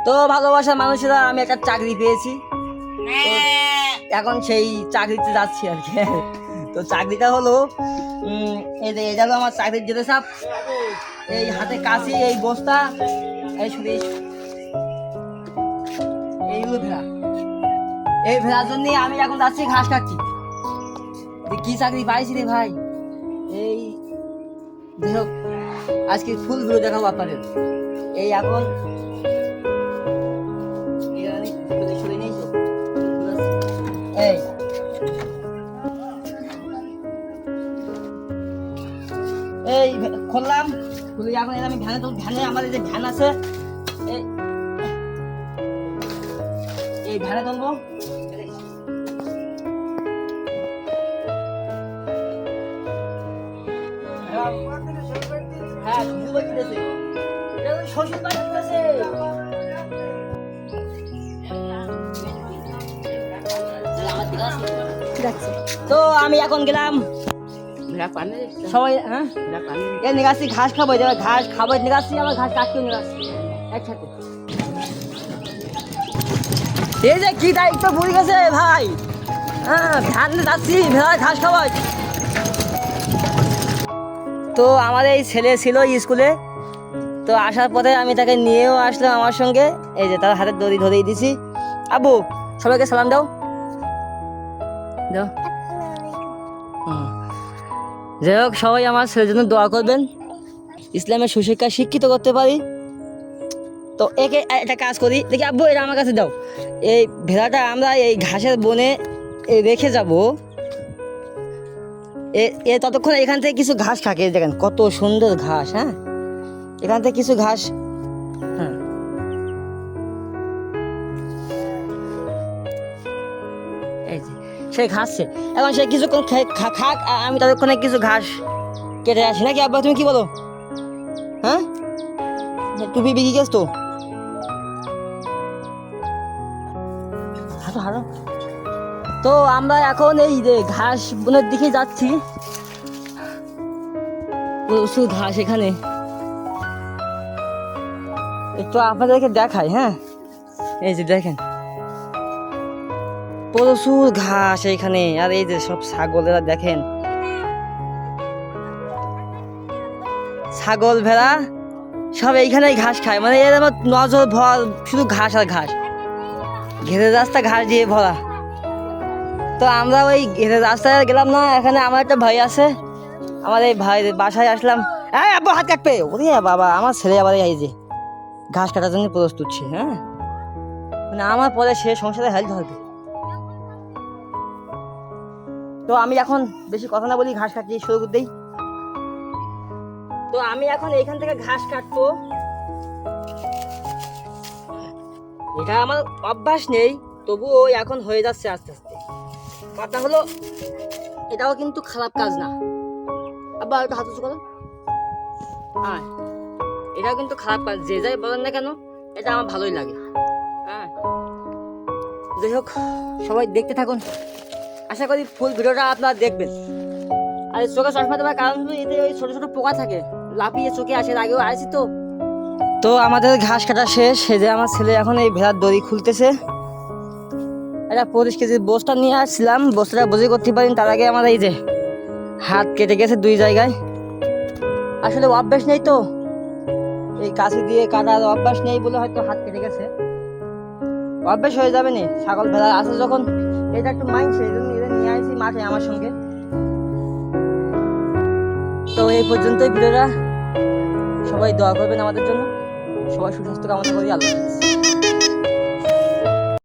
তো ভালোবাসার মানুষেরা আমি একটা চাকরি পেয়েছি, তো এখন সেই চাকরিতে যাচ্ছি আর কি। তো চাকরিটা হলো এই গেল আমার চাকরির যেতে সাপ, এই হাতে কাশি, এই বস্তা, এই শুধু এইগুলো ভেড়া, এই ভেড়ার জন্য আমি এখন যাচ্ছি ঘাস কাটছি। কি চাকরি পাইছি রে ভাই, এই যাই হোক আজকে ফুলগুলো দেখাবো আপনাদের। এই এখন এই খুললাম, খুলে এখন আমি ভ্যানে তো ভ্যানে আমাদের যে ভ্যান আছে এই ভ্যানে তুলবো। হ্যাঁ শ্বশুর বাড়ি দিতেছে। তো আমি এখন গেলাম সবাই, হ্যাঁ এই নিগাছি ঘাস খাবো, ঘাস খাবো নিগাছি, আবার ঘাস কাটতেও নিগাছি একসাথে। এই যে কি দায়িত্ব পড়ে গেছে ভাই, হ্যাঁ ধান যাচ্ছি ভেড়া ঘাস খাওয়াই। তো আমার এই ছেলে ছিল স্কুলে, তো আসার পথে আমি তাকে নিয়েও আসলাম আমার সঙ্গে। এই যে তার হাতে দড়ি ধরেই দিছি। আব্বু সবাইকে সালাম দাও দাও। যাই হোক সবাই আমার ছেলের জন্য দোয়া করবেন, ইসলামের সুশিক্ষা শিক্ষিত করতে পারি। তো একে একটা কাজ করি দেখি, আব্বু এটা আমার কাছে দাও। এই ভেড়াটা আমরা এই ঘাসের বনে রেখে যাব, এ ততক্ষণ এখান থেকে কিছু ঘাস খাকে। দেখেন কত সুন্দর ঘাস, হ্যাঁ এখান থেকে কিছু ঘাস, হ্যাঁ এই যে সে ঘাসছে, এখন সে কিছুক্ষণ খাক, আমি ততক্ষণে কিছু ঘাস কেটে আসি নাকি। আব্বা তুমি কি বলো? হ্যাঁ টুপি বিক্রি গেছ তো, হাঁটো হাঁটো। তো আমরা এখন এই যে ঘাস বনের দিকে যাচ্ছি, প্রচুর ঘাস এখানে, একটু আপনাদেরকে দেখাই। হ্যাঁ এই যে দেখেন প্রচুর ঘাস এইখানে, আর এই যে সব ছাগলেরা দেখেন, ছাগল ভেড়া সব এইখানেই ঘাস খায়, মানে এর আমার নজর ভর শুধু ঘাস আর ঘাস, ঘেরে রাস্তা ঘাস দিয়ে ভরা। তো আমরা ওই ঘেরে রাস্তায় গেলাম না, এখানে আমার একটা ভাই আছে, আমার এই ভাই বাসায় আসলাম। হ্যাঁ আব্বু হাত কাটবে, ওরে বাবা আমার ছেলে আবার এই যে ঘাস কাটার জন্য প্রস্তুত ছিল। হ্যাঁ মানে আমার পরে সে সংসারে হেল্প হবে। তো আমি এখন বেশি কথা না বলি, ঘাস কাটতে শুরু করে দিই। তো আমি এখন এইখান থেকে ঘাস কাটবো, এটা আমার অভ্যাস নেই, তবুও এখন হয়ে যাচ্ছে আস্তে আস্তে। কথা হলো এটাও কিন্তু খারাপ কাজ না। আবার একটু হাত উঁচু করো। হ্যাঁ এটাও কিন্তু খারাপ কাজ, যে যাই বলেন না কেন এটা আমার ভালোই লাগে। হ্যাঁ যাই হোক সবাই দেখতে থাকুন, আশা করি ফুল ভিডিওটা আপনারা দেখবেন। আর চোখে চশমা দেওয়ার কারণ হলো এতে ওই ছোট ছোট পোকা থাকে, লাফিয়ে চোখে আসে, আগেও আসি। তো আমাদের ঘাস কাটা শেষ, সেই যে আমার ছেলে এখন এই ভেড়ার দড়ি খুলতেছে। একটা 25 কেজির বস্তা নিয়ে আসছিলাম, বস্তাটা বুঝে করতে পারিনি, তার আগে আমার এই যে হাত কেটে গেছে 2 জায়গায়। আসলে অভ্যাস নেই তো, এই কাছে দিয়ে কাটার অভ্যাস নেই বলে হয়তো হাত কেটে গেছে, অভ্যাস হয়ে যাবে নি। ছাগল ভেড়া আছে যখন, এটা একটু মাইনছে, এই জন্য এদের নিয়ে আসি মাঠে আমার সঙ্গে। তো এই পর্যন্তই ভিডিওটা, সবাই দোয়া করবেন আমাদের জন্য, সবাই সুস্বাস্থ্য কামনা করি। আল্লাহ হাফেজ।